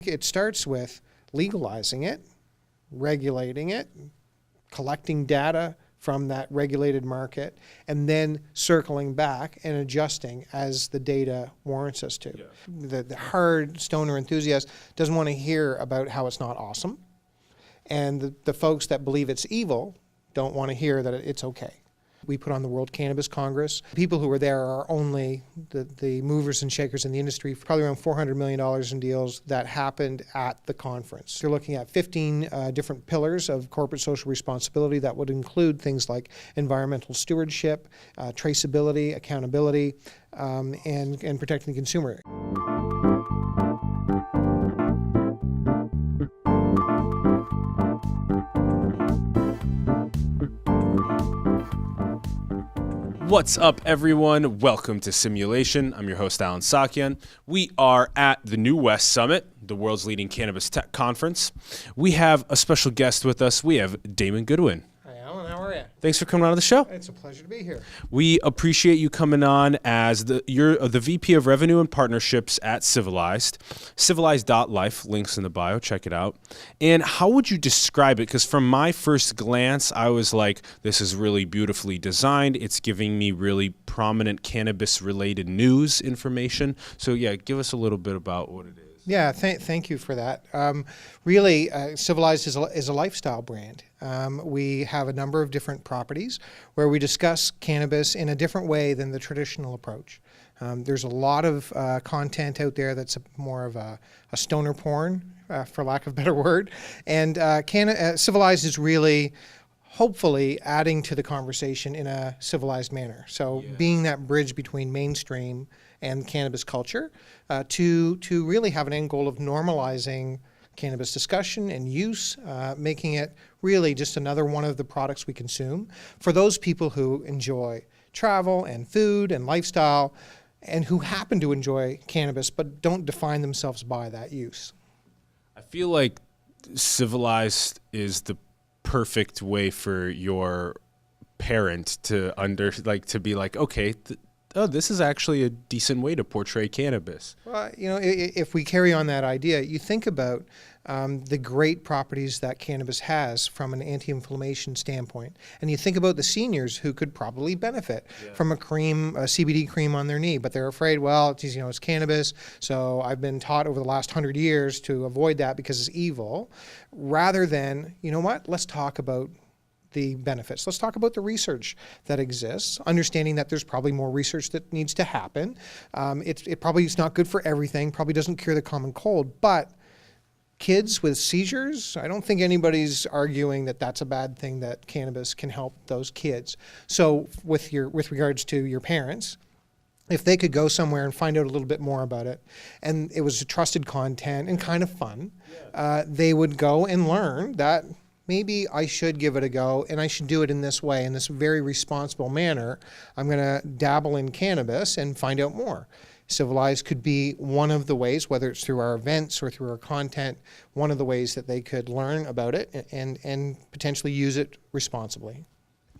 It starts with legalizing it, regulating it, collecting data from that regulated market, and then circling back and adjusting as the data warrants us to. Yeah. The hard stoner enthusiast doesn't want to hear about how it's not awesome. And the folks that believe it's evil don't want to hear that it's okay. We put on the World Cannabis Congress. People who were there are only the movers and shakers in the industry, probably around $400 million in deals that happened at the conference. You're looking at 15 different pillars of corporate social responsibility that would include things like environmental stewardship, traceability, accountability, and protecting the consumer. What's up, everyone? Welcome to Simulation. I'm your host, Alan Sakian. We are at the New West Summit, the world's leading cannabis tech conference. We have a special guest with us. We have Damon Goodwin. Hi, Alan. How are you? Thanks for coming on to the show. It's a pleasure to be here. We appreciate you coming on as you're the VP of Revenue and Partnerships at Civilized. Civilized.Life, links in the bio, check it out. And how would you describe it? Because from my first glance, I was like, this is really beautifully designed. It's giving me really prominent cannabis-related news information. So yeah, give us a little bit about what it is. Yeah, thank you for that. Really, Civilized is a lifestyle brand. We have a number of different properties where we discuss cannabis in a different way than the traditional approach. There's a lot of content out there that's more of a stoner porn, for lack of a better word. And Civilized is really hopefully adding to the conversation in a civilized manner. So being that bridge between mainstream and cannabis culture to really have an end goal of normalizing cannabis discussion and use, making it really just another one of the products we consume for those people who enjoy travel and food and lifestyle and who happen to enjoy cannabis but don't define themselves by that use. I feel like Civilized is the perfect way for your parent to be like, okay, this is actually a decent way to portray cannabis. Well, if we carry on that idea, you think about the great properties that cannabis has from an anti-inflammation standpoint. And you think about the seniors who could probably benefit from a CBD cream on their knee, but they're afraid, well, it's cannabis, so I've been taught over the last 100 years to avoid that because it's evil, rather than, let's talk about the benefits. Let's talk about the research that exists, understanding that there's probably more research that needs to happen. It probably is not good for everything, probably doesn't cure the common cold, but kids with seizures, I don't think anybody's arguing that that's a bad thing, that cannabis can help those kids. So with regards to your parents, if they could go somewhere and find out a little bit more about it, and it was trusted content and kind of fun, they would go and learn that maybe I should give it a go, and I should do it in this way, in this very responsible manner. I'm going to dabble in cannabis and find out more. Civilized could be one of the ways, whether it's through our events or through our content, one of the ways that they could learn about it and potentially use it responsibly.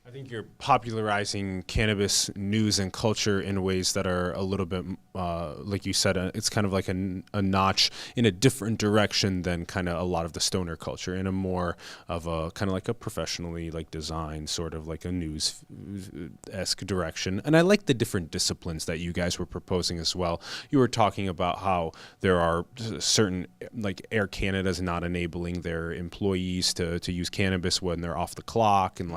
I think you're popularizing cannabis news and culture in ways that are a little bit, like you said, it's kind of like a notch in a different direction than kind of a lot of the stoner culture, in a more of a kind of like a professionally designed sort of like a news-esque direction. And I like the different disciplines that you guys were proposing as well. You were talking about how there are certain, like Air Canada's not enabling their employees to use cannabis when they're off the clock, and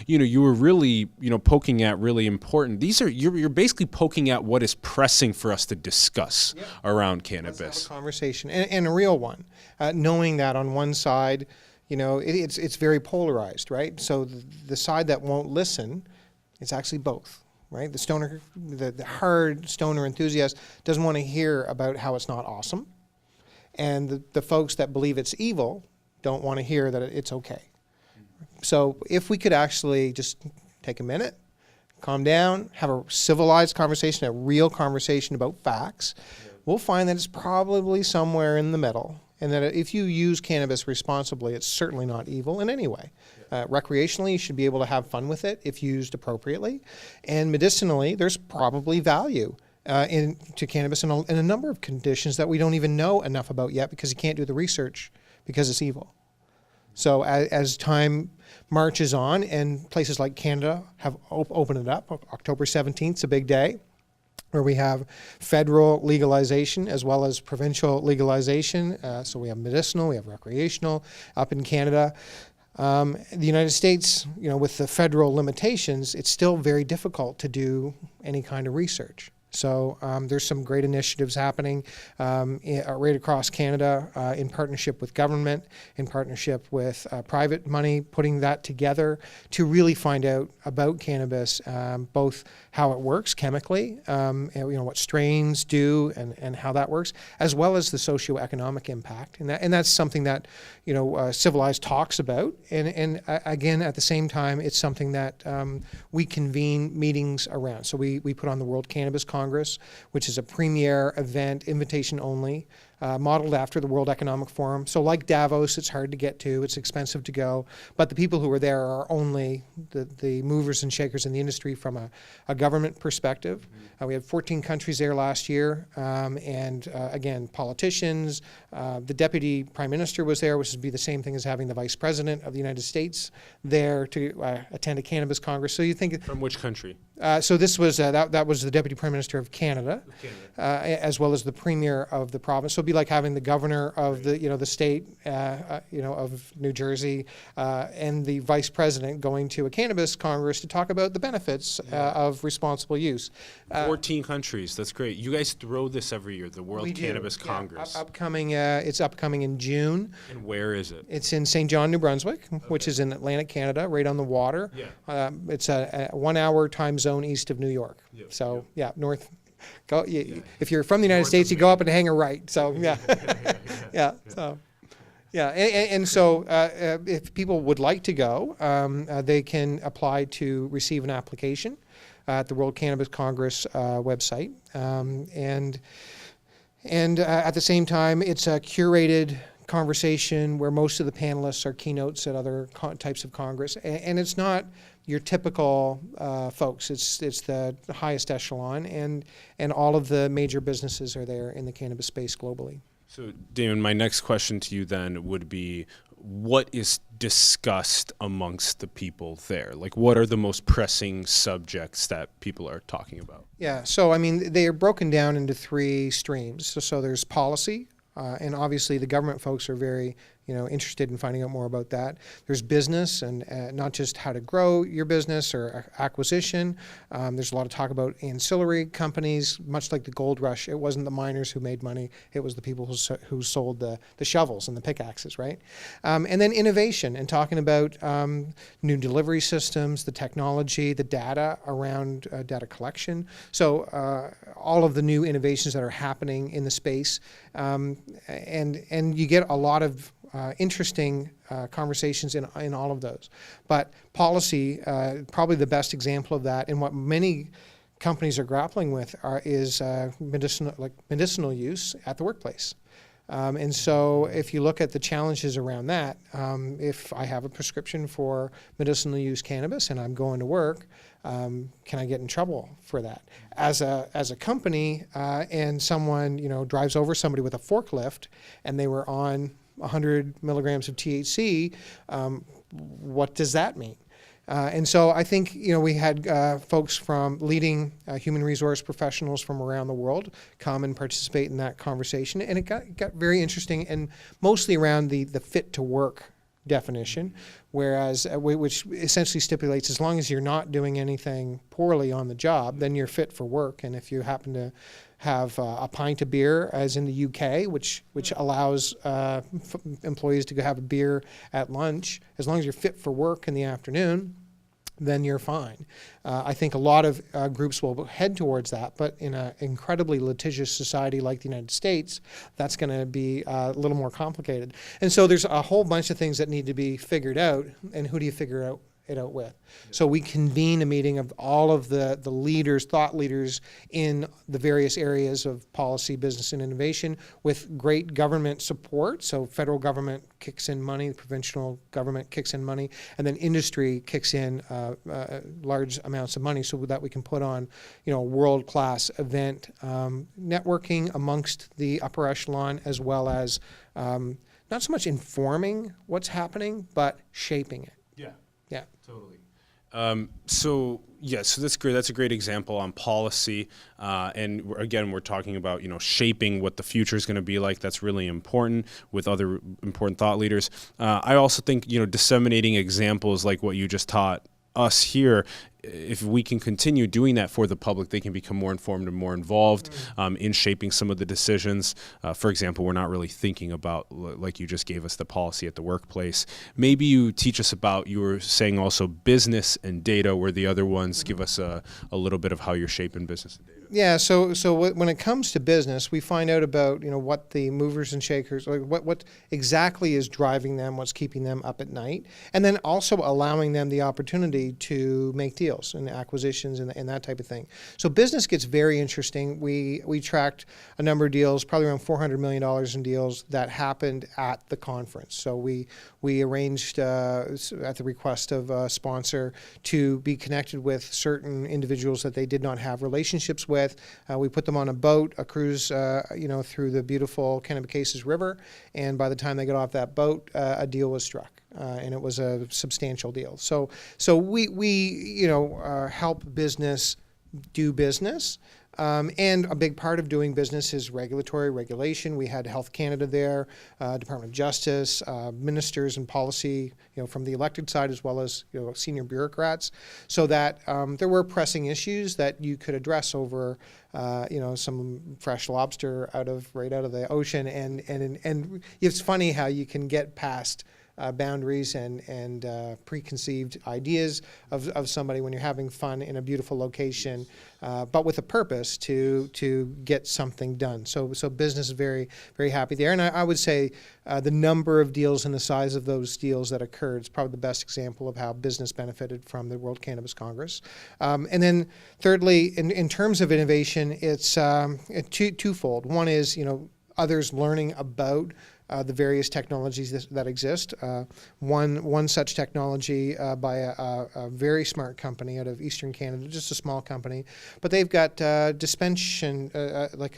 you were really, poking at really important. You're basically poking at what is pressing for us to discuss around cannabis. Let's have a conversation, and a real one. Knowing that on one side, it's very polarized, right? So the side that won't listen, it's actually both, right? The hard stoner enthusiast doesn't want to hear about how it's not awesome, and the folks that believe it's evil don't want to hear that it's okay. So if we could actually just take a minute, calm down, have a civilized conversation, a real conversation about facts, we'll find that it's probably somewhere in the middle. And that if you use cannabis responsibly, it's certainly not evil in any way. Recreationally, you should be able to have fun with it if used appropriately. And medicinally, there's probably value into cannabis in a number of conditions that we don't even know enough about yet because you can't do the research because it's evil. So as time marches on and places like Canada have opened it up, October 17th is a big day, where we have federal legalization as well as provincial legalization. So we have medicinal, we have recreational up in Canada. The United States, with the federal limitations, it's still very difficult to do any kind of research. So there's some great initiatives happening right across Canada in partnership with government, in partnership with private money, putting that together to really find out about cannabis, both how it works chemically, what strains do and how that works, as well as the socioeconomic impact. And that's something that, Civilized talks about. And again, at the same time, it's something that we convene meetings around. So we put on the World Cannabis Congress, which is a premier event, invitation only, modeled after the World Economic Forum. So like Davos, it's hard to get to, it's expensive to go, but the people who are there are only the movers and shakers in the industry from a government perspective. We had 14 countries there last year, and again, politicians, the Deputy Prime Minister was there, which would be the same thing as having the Vice President of the United States there to attend a cannabis congress. So you think... From which country? So this was, that was the Deputy Prime Minister of Canada, as well as the Premier of the province. So it'd be like having the Governor of the state, of New Jersey, and the Vice President going to a cannabis congress to talk about the benefits of responsible use. 14 countries, that's great. You guys throw this every year, the World Cannabis Congress. It's upcoming in June. And where is it? It's in St. John, New Brunswick, which is in Atlantic Canada, right on the water. It's a 1 hour time zone east of New York. North. If you're from the United States, you go up and hang a right. So So if people would like to go, they can apply to receive an application at the World Cannabis Congress website, and at the same time, it's a curated conversation where most of the panelists are keynotes at other types of Congress, and it's not your typical folks. It's the highest echelon, and all of the major businesses are there in the cannabis space globally. So, Damon, my next question to you then would be, what is discussed amongst the people there? Like, what are the most pressing subjects that people are talking about? Yeah, so I mean, they are broken down into three streams. So there's policy, and obviously the government folks are very interested in finding out more about that. There's business, and not just how to grow your business or acquisition. There's a lot of talk about ancillary companies, much like the gold rush. It wasn't the miners who made money. It was the people who sold the shovels and the pickaxes, right? And then innovation, and talking about new delivery systems, the technology, the data around data collection. So all of the new innovations that are happening in the space. And you get a lot of interesting conversations in all of those. But policy, probably the best example of that, and what many companies are grappling with is medicinal use at the workplace. And so if you look at the challenges around that, if I have a prescription for medicinal use cannabis and I'm going to work, can I get in trouble for that? As a company, and someone drives over somebody with a forklift and they were on 100 milligrams of THC, what does that mean? And so I think we had folks from leading human resource professionals from around the world come and participate in that conversation, and it got very interesting, and mostly around the fit to work definition, whereas which essentially stipulates as long as you're not doing anything poorly on the job, then you're fit for work. And if you happen to have a pint of beer, as in the UK, which allows employees to go have a beer at lunch, as long as you're fit for work in the afternoon, then you're fine. I think a lot of groups will head towards that, but in an incredibly litigious society like the United States, that's going to be a little more complicated. And so there's a whole bunch of things that need to be figured out, and who do you figure out it out with. So we convene a meeting of all of the leaders, thought leaders in the various areas of policy, business, and innovation with great government support. So federal government kicks in money, the provincial government kicks in money, and then industry kicks in large amounts of money so that we can put on, a world-class event, networking amongst the upper echelon, as well as not so much informing what's happening, but shaping it. Yeah. Totally. So that's great. That's a great example on policy. And again, we're talking about, shaping what the future is going to be like. That's really important with other important thought leaders. I also think, disseminating examples like what you just taught us here, if we can continue doing that for the public, they can become more informed and more involved in shaping some of the decisions. For example, we're not really thinking about, like you just gave us, the policy at the workplace. Maybe you teach us about, you were saying also business and data were the other ones. Give us a little bit of how you're shaping business and data. Yeah, so when it comes to business, we find out about what the movers and shakers, like what exactly is driving them, what's keeping them up at night, and then also allowing them the opportunity to make deals and acquisitions and that type of thing. So business gets very interesting. We tracked a number of deals, probably around $400 million in deals that happened at the conference. So we arranged at the request of a sponsor to be connected with certain individuals that they did not have relationships with. We put them on a boat, a cruise, through the beautiful Kennebecasis River, and by the time they got off that boat, a deal was struck, and it was a substantial deal. So we help business do business. And a big part of doing business is regulation. We had Health Canada there, Department of Justice, ministers and policy, from the elected side, as well as senior bureaucrats, so that there were pressing issues that you could address over some fresh lobster right out of the ocean, and it's funny how you can get past boundaries and preconceived ideas of somebody when you're having fun in a beautiful location, but with a purpose to get something done. So business is very, very happy there. And I would say the number of deals and the size of those deals that occurred is probably the best example of how business benefited from the World Cannabis Congress. And then thirdly, in terms of innovation, it's twofold. One is, others learning about the various technologies that exist. One such technology by a very smart company out of Eastern Canada, just a small company, but they've got dispensation like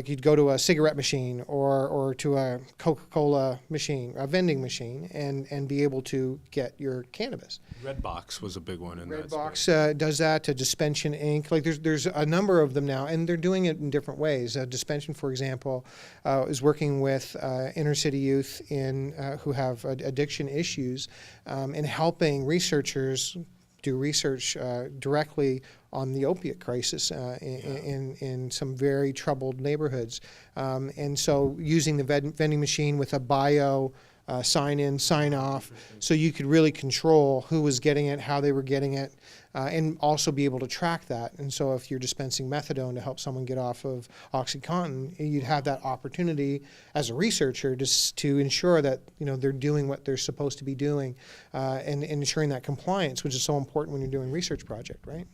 you'd go to a cigarette machine or to a Coca-Cola machine, a vending machine, and be able to get your cannabis. Redbox was a big one in that space. Redbox does that, to Dispensation Inc. Like there's a number of them now, and they're doing it in different ways. Dispensation, for example, is working with inner city youth who have addiction issues, and helping researchers do research directly on the opiate crisis in some very troubled neighborhoods. And so using the vending machine with a bio sign in, sign off, so you could really control who was getting it, how they were getting it, and also be able to track that. And so if you're dispensing methadone to help someone get off of OxyContin, you'd have that opportunity as a researcher to ensure that they're doing what they're supposed to be doing, and ensuring that compliance, which is so important when you're doing a research project, right?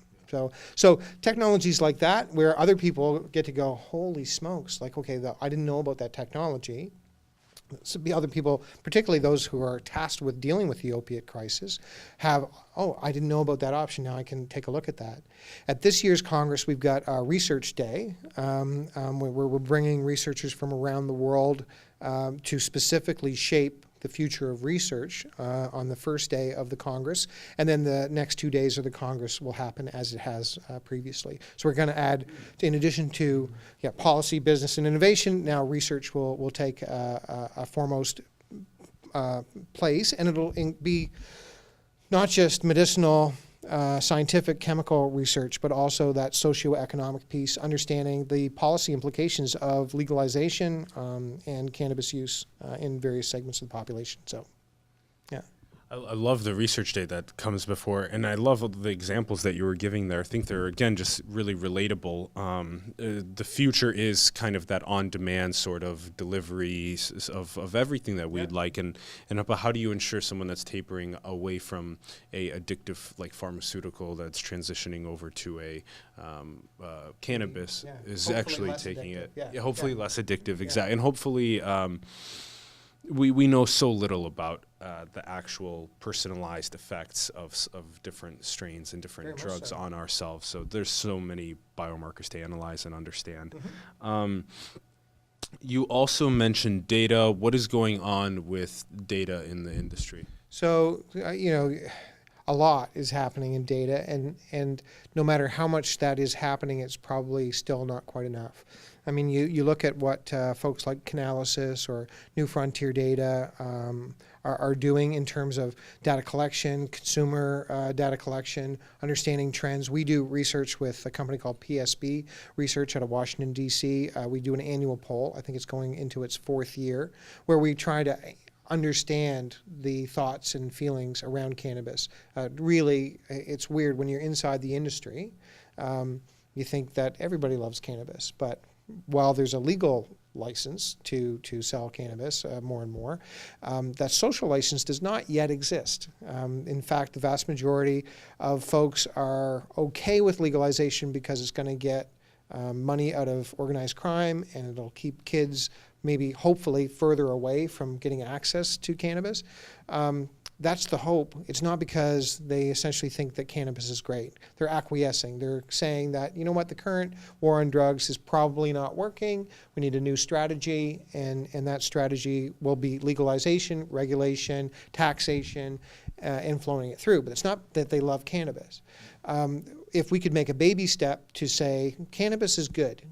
So technologies like that, where other people get to go, holy smokes, like, okay, I didn't know about that technology. So other people, particularly those who are tasked with dealing with the opiate crisis, I didn't know about that option. Now I can take a look at that. At this year's Congress, we've got a Research Day, where we're bringing researchers from around the world to specifically shape the future of research on the first day of the Congress, and then the next 2 days of the Congress will happen as it has previously. So we're going to add, in addition to policy, business, and innovation, now research will take a foremost place, and it'll be not just medicinal, scientific, chemical research, but also that socioeconomic piece, understanding the policy implications of legalization and cannabis use in various segments of the population. So, yeah. I love the research data that comes before, and I love the examples that you were giving there. I think they're, again, just really relatable. The future is kind of that on-demand sort of delivery of everything that we'd like, and about how do you ensure someone that's tapering away from a addictive like pharmaceutical that's transitioning over to a cannabis is Hopefully actually less taking addictive. it, hopefully less addictive, exactly, and hopefully. We know so little about the actual personalized effects of different strains and different Very much drugs so. on ourselves. So there's so many biomarkers to analyze and understand. You also mentioned data. What is going on with data in the industry? So, a lot is happening in data, and no matter how much that is happening, it's probably still not quite enough. I mean, you look at what folks like Cannalysis or New Frontier Data are doing in terms of data collection, consumer data collection, understanding trends. We do research with a company called PSB Research out of Washington, D.C. We do an annual poll. I think it's going into its 4th year, where we try to understand the thoughts and feelings around cannabis. Really, it's weird when you're inside the industry. You think that everybody loves cannabis, but while there's a legal license to sell cannabis more and more, that social license does not yet exist. In fact, the vast majority of folks are okay with legalization because it's going to get money out of organized crime, and it'll keep kids maybe hopefully further away from getting access to cannabis. That's the hope. It's not because they essentially think that cannabis is great. They're acquiescing. They're saying that, you know what, the current war on drugs is probably not working. We need a new strategy, and that strategy will be legalization, regulation, taxation, and flowing it through. But it's not that they love cannabis. If we could make a baby step to say cannabis is good,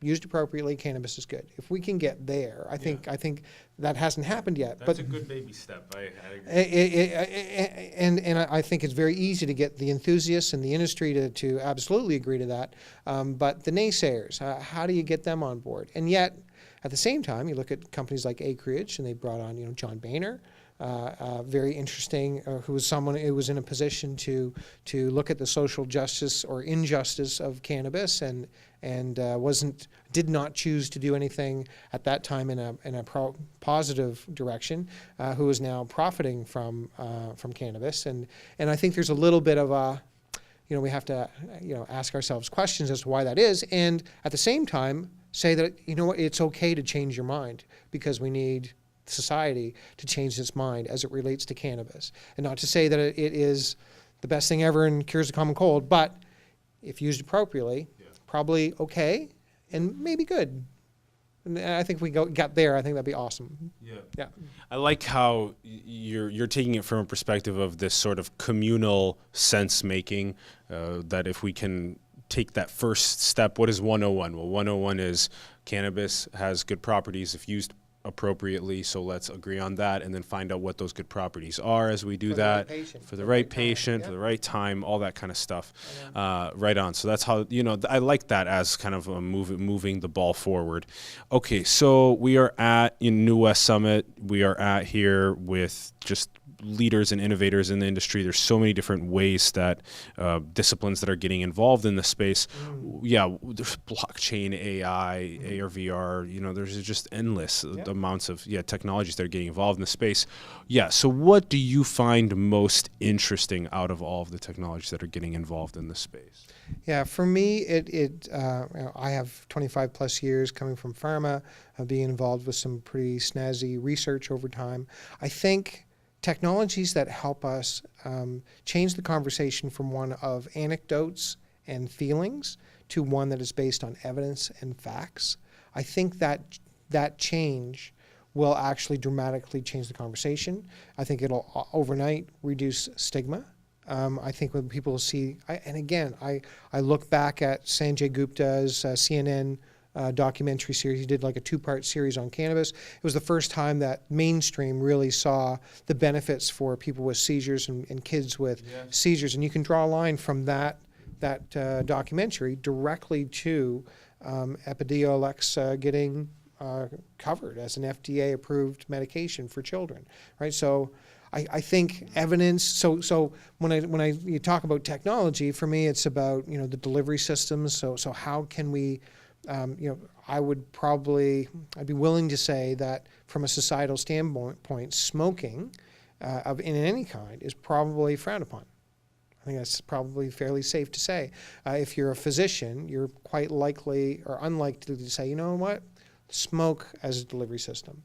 used appropriately, cannabis is good. If we can get there, I think that hasn't happened yet. That's a good baby step. I agree. And I think it's very easy to get the enthusiasts in the industry to absolutely agree to that. But the naysayers, how do you get them on board? And yet, at the same time, you look at companies like Acreage, and they brought on John Boehner, very interesting, who was someone who was in a position to look at the social justice or injustice of cannabis, and did not choose to do anything at that time in a positive direction, who is now profiting from cannabis, and I think there's a little bit of a, we have to ask ourselves questions as to why that is, and at the same time say that it's okay to change your mind, because we need society to change its mind as it relates to cannabis, and not to say that it is the best thing ever and cures the common cold, but if used appropriately, probably okay and maybe good. And I think if we got there, I think that'd be awesome. Yeah. I like how you're taking it from a perspective of this sort of communal sense making, that if we can take that first step, what is 101? Well, 101 is cannabis has good properties if used appropriately, so let's agree on that, and then find out what those good proprities are as we do that for the right patient, for the right time, all that kind of stuff. Right on. So that's how, I like that as kind of a moving the ball forward. Okay, so we are at New West Summit. We are at here with just leaders and innovators in the industry. There's so many different ways that disciplines that are getting involved in the space. There's blockchain, AI, AR, VR, there's just endless amounts of technologies that are getting involved in the space. So what do you find most interesting out of all of the technologies that are getting involved in the space? For me, I have 25 plus years coming from pharma, being involved with some pretty snazzy research over time. I think technologies that help us change the conversation from one of anecdotes and feelings to one that is based on evidence and facts, I think that change will actually dramatically change the conversation. I think it'll overnight reduce stigma. I think when people see, I look back at Sanjay Gupta's CNN documentary series. He did like a 2-part series on cannabis. It was the first time that mainstream really saw the benefits for people with seizures and kids with seizures. And you can draw a line from that documentary directly to Epidiolex getting covered as an FDA-approved medication for children, right? So I think evidence. So when you talk about technology, for me, it's about the delivery systems. So how can we, I'd be willing to say that from a societal standpoint, smoking in any kind is probably frowned upon. I think that's probably fairly safe to say. If you're a physician, you're quite likely or unlikely to say, you know what, smoke as a delivery system.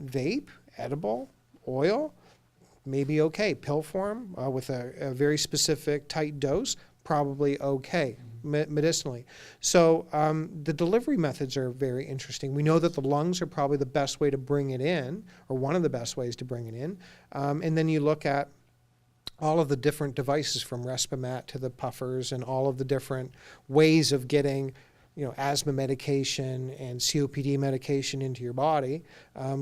Vape, edible, oil, maybe okay. Pill form with a very specific tight dose, probably okay medicinally. So the delivery methods are very interesting. We know that the lungs are probably the best way to bring it in, or one of the best ways to bring it in. And then you look at all of the different devices from Respimat to the puffers and all of the different ways of getting asthma medication and COPD medication into your body.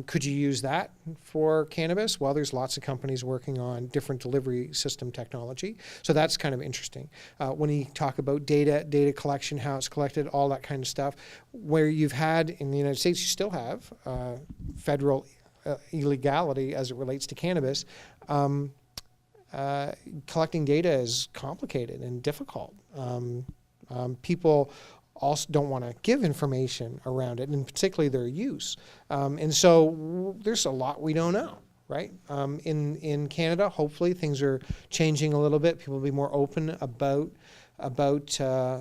Could you use that for cannabis? Well, there's lots of companies working on different delivery system technology. So that's kind of interesting. When you talk about data collection, how it's collected, all that kind of stuff, where you've had in the United States, you still have federal illegality as it relates to cannabis. Collecting data is complicated and difficult. People also don't want to give information around it, and particularly their use. And so there's a lot we don't know, right? In Canada, hopefully things are changing a little bit. People will be more open about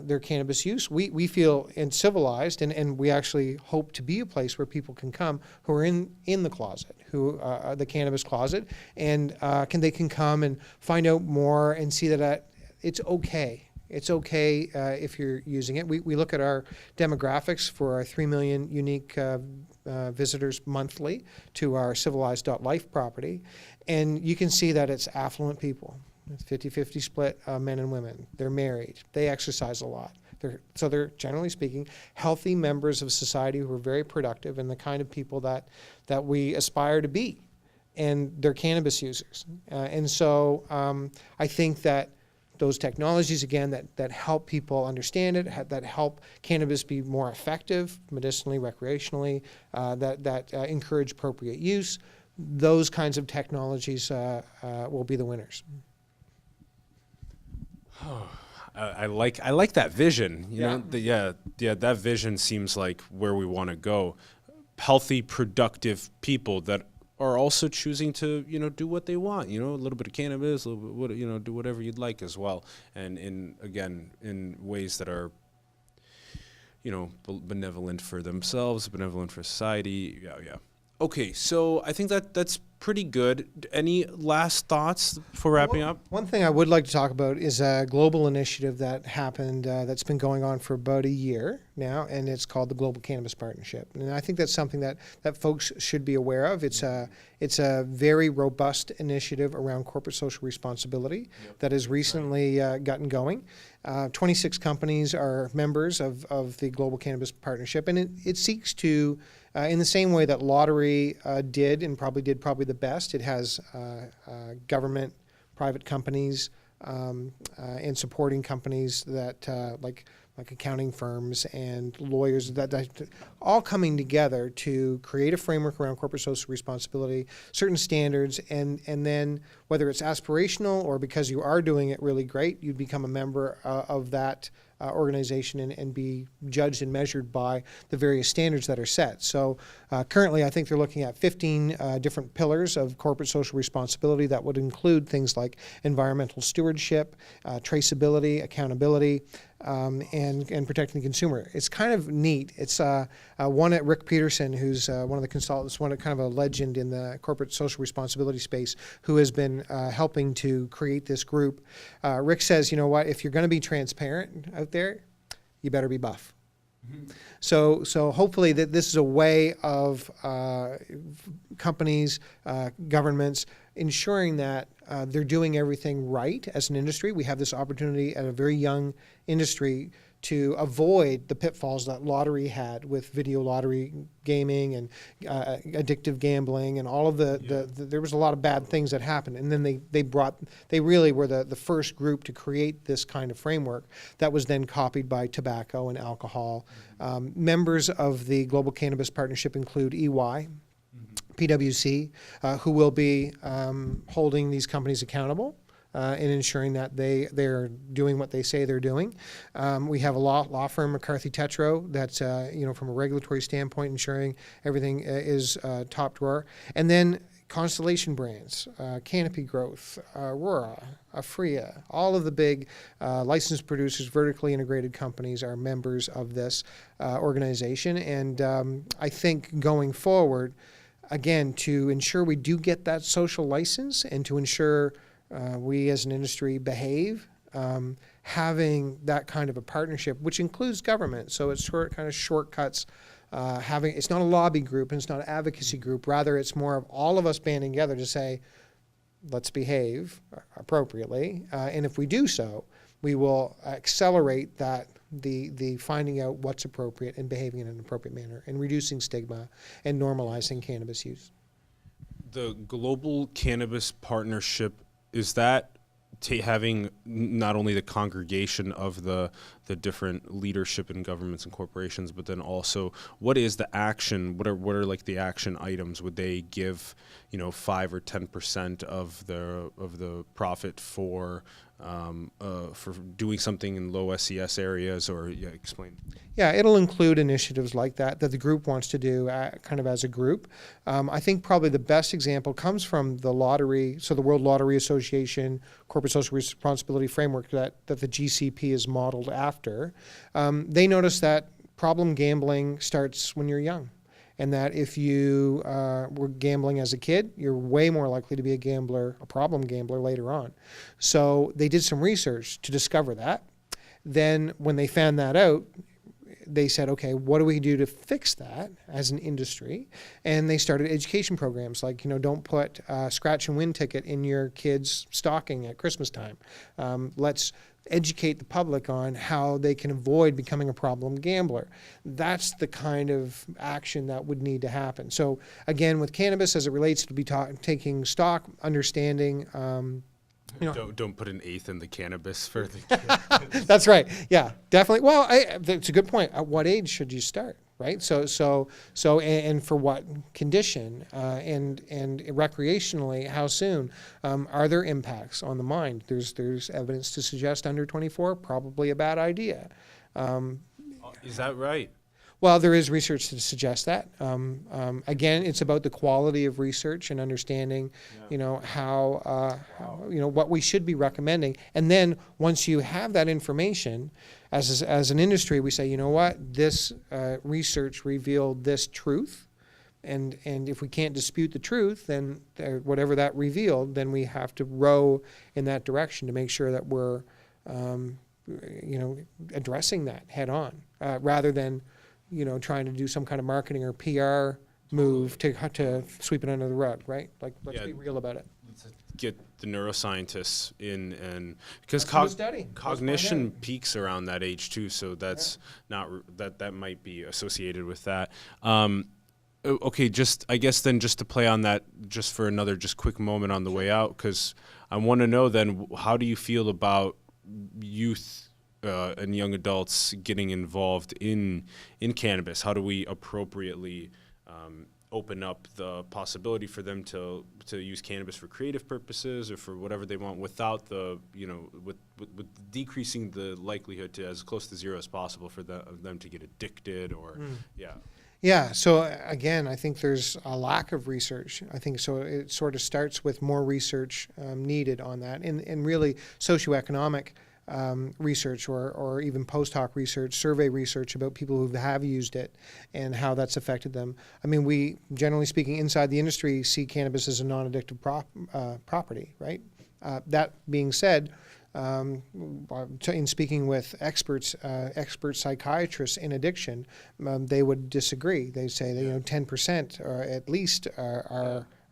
their cannabis use. We feel in Civilized, and we actually hope to be a place where people can come who are in the closet, who are the cannabis closet, and they can come and find out more and see that it's okay. It's okay if you're using it. We look at our demographics for our 3 million unique visitors monthly to our Civilized.Life property, and you can see that it's affluent people. It's 50-50 split, men and women. They're married. They exercise a lot. They're generally speaking healthy members of society who are very productive and the kind of people that we aspire to be, and they're cannabis users. And so I think that those technologies, again, that help people understand it, that help cannabis be more effective medicinally, recreationally, that encourage appropriate use, those kinds of technologies will be the winners. I like that vision. You know, that vision seems like where we want to go. Healthy, productive people that are also choosing to, do what they want, a little bit of cannabis, a little bit, do whatever you'd like as well. And in ways that are, benevolent for themselves, benevolent for society. Yeah. Okay, so I think that's pretty good. Any last thoughts before wrapping up? One thing I would like to talk about is a global initiative that happened that's been going on for about a year now, and it's called the Global Cannabis Partnership. And I think that's something that folks should be aware of. It's a very robust initiative around corporate social responsibility that has recently gotten going. 26 companies are members of the Global Cannabis Partnership, and it seeks to, in the same way that lottery did and probably the best, it has government, private companies, and supporting companies that like accounting firms and lawyers that all coming together to create a framework around corporate social responsibility, certain standards, and then whether it's aspirational or because you are doing it really great, you become a member of that organization and be judged and measured by the various standards that are set. So currently I think they're looking at 15 different pillars of corporate social responsibility that would include things like environmental stewardship, traceability, accountability, and protecting the consumer. It's kind of neat. It's one at Rick Peterson, who's one of the consultants, kind of a legend in the corporate social responsibility space, who has been helping to create this group. Rick says, you know what, if you're going to be transparent out there, you better be buff. Mm-hmm. So hopefully that this is a way of companies, governments, ensuring that they're doing everything right as an industry. We have this opportunity at a very young industry to avoid the pitfalls that lottery had with video lottery gaming and addictive gambling and all of there was a lot of bad things that happened. And then they really were the first group to create this kind of framework that was then copied by tobacco and alcohol. Members of the Global Cannabis Partnership include EY, PwC, who will be holding these companies accountable and ensuring that they're doing what they say they're doing. We have a law firm, McCarthy Tetro, that's from a regulatory standpoint, ensuring everything is top drawer. And then Constellation Brands, Canopy Growth, Aurora, Afria, all of the big licensed producers, vertically integrated companies are members of this organization. And I think going forward, again, to ensure we do get that social license and to ensure we as an industry behave, having that kind of a partnership, which includes government, so it's kind of shortcuts. It's not a lobby group and it's not an advocacy group. Rather, it's more of all of us banding together to say, let's behave appropriately. And if we do so, we will accelerate the finding out what's appropriate and behaving in an appropriate manner and reducing stigma and normalizing cannabis use. The Global Cannabis Partnership, is that having not only the congregation of the different leadership in governments and corporations, but then also what is the action? What are like the action items? Would they give 5 or 10% of the profit for doing something in low SES areas, or explain? Yeah, it'll include initiatives like that the group wants to do kind of as a group. I think probably the best example comes from the lottery, so the World Lottery Association Corporate Social Responsibility Framework that the GCP is modeled after. They notice that problem gambling starts when you're young, and that if you were gambling as a kid, you're way more likely to be a problem gambler later on. So they did some research to discover that. Then when they found that out, they said, okay, what do we do to fix that as an industry? And they started education programs like, don't put a scratch and win ticket in your kid's stocking at Christmas time. Let's educate the public on how they can avoid becoming a problem gambler. That's the kind of action that would need to happen. So again, with cannabis, as it relates to taking stock, understanding, Don't put an eighth in the cannabis for the That's right. Yeah, definitely. Well, it's a good point. At what age should you start, right? So, and for what condition, and recreationally, how soon? Are there impacts on the mind? There's evidence to suggest under 24, probably a bad idea. Is that right? Well, there is research to suggest that. Again, it's about the quality of research and understanding, how what we should be recommending. And then once you have that information, as an industry, we say, this research revealed this truth, and if we can't dispute the truth, then whatever that revealed, then we have to row in that direction to make sure that we're, addressing that head on, rather than trying to do some kind of marketing or PR move to sweep it under the rug, right? Like, let's be real about it. Let's get the neuroscientists in, and because cognition peaks around that age too, so that's that might be associated with that. Okay, I guess then just to play on that, just for another quick moment on the way out, because I want to know then, how do you feel about youth and young adults getting involved in cannabis? How do we appropriately open up the possibility for them to use cannabis for creative purposes or for whatever they want, without with decreasing the likelihood to as close to zero as possible for them to get addicted or Yeah, so again, I think there's a lack of research. I think so it sort of starts with more research needed on that, and really socioeconomic research or even post hoc research, survey research about people who have used it and how that's affected them. I mean, we, generally speaking, inside the industry, see cannabis as a non-addictive property, right? That being said, in speaking with expert psychiatrists in addiction, they would disagree. They say that 10% or at least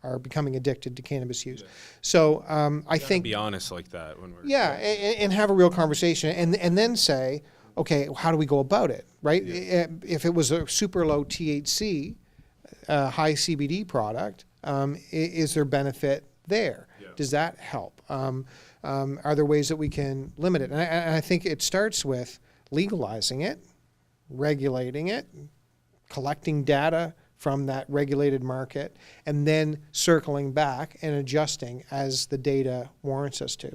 are becoming addicted to cannabis use. So I think be honest like that when we're and have a real conversation, and then say, okay, how do we go about it, right? Yeah. If it was a super low THC, high CBD product, is there benefit there? Yeah. Does that help? Are there ways that we can limit it? And I think it starts with legalizing it, regulating it, collecting data from that regulated market, and then circling back and adjusting as the data warrants us to.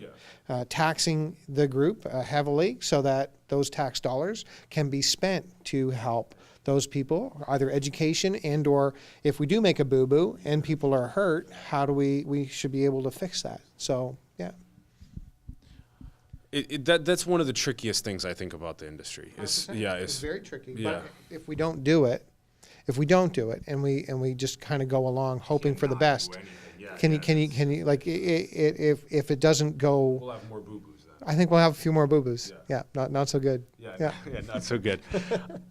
Taxing the group heavily so that those tax dollars can be spent to help those people, either education and or if we do make a boo-boo and people are hurt, how do we should be able to fix that. So, yeah. That's one of the trickiest things I think about the industry. It's very tricky. Yeah. But if we don't do it, and we just kind of go along hoping for the best, can you like if it doesn't go, we'll have more boo-boos then. I think we'll have a few more boo-boos. Yeah, not so good. Yeah, not so good.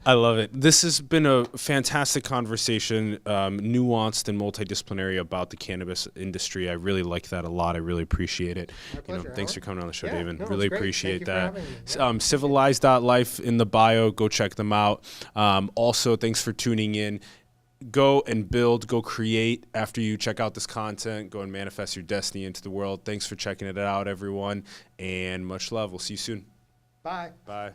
I love it. This has been a fantastic conversation, nuanced and multidisciplinary about the cannabis industry. I really like that a lot. I really appreciate it. My pleasure, Thanks for coming on the show, Yeah, Damon. no, Really it's great. appreciate Thank that. you for having me. Civilized.Life in the bio. Go check them out. Also, thanks for tuning in. Go and build, go create after you check out this content. Go and manifest your destiny into the world. Thanks for checking it out, everyone, and much love. We'll see you soon. Bye. Bye.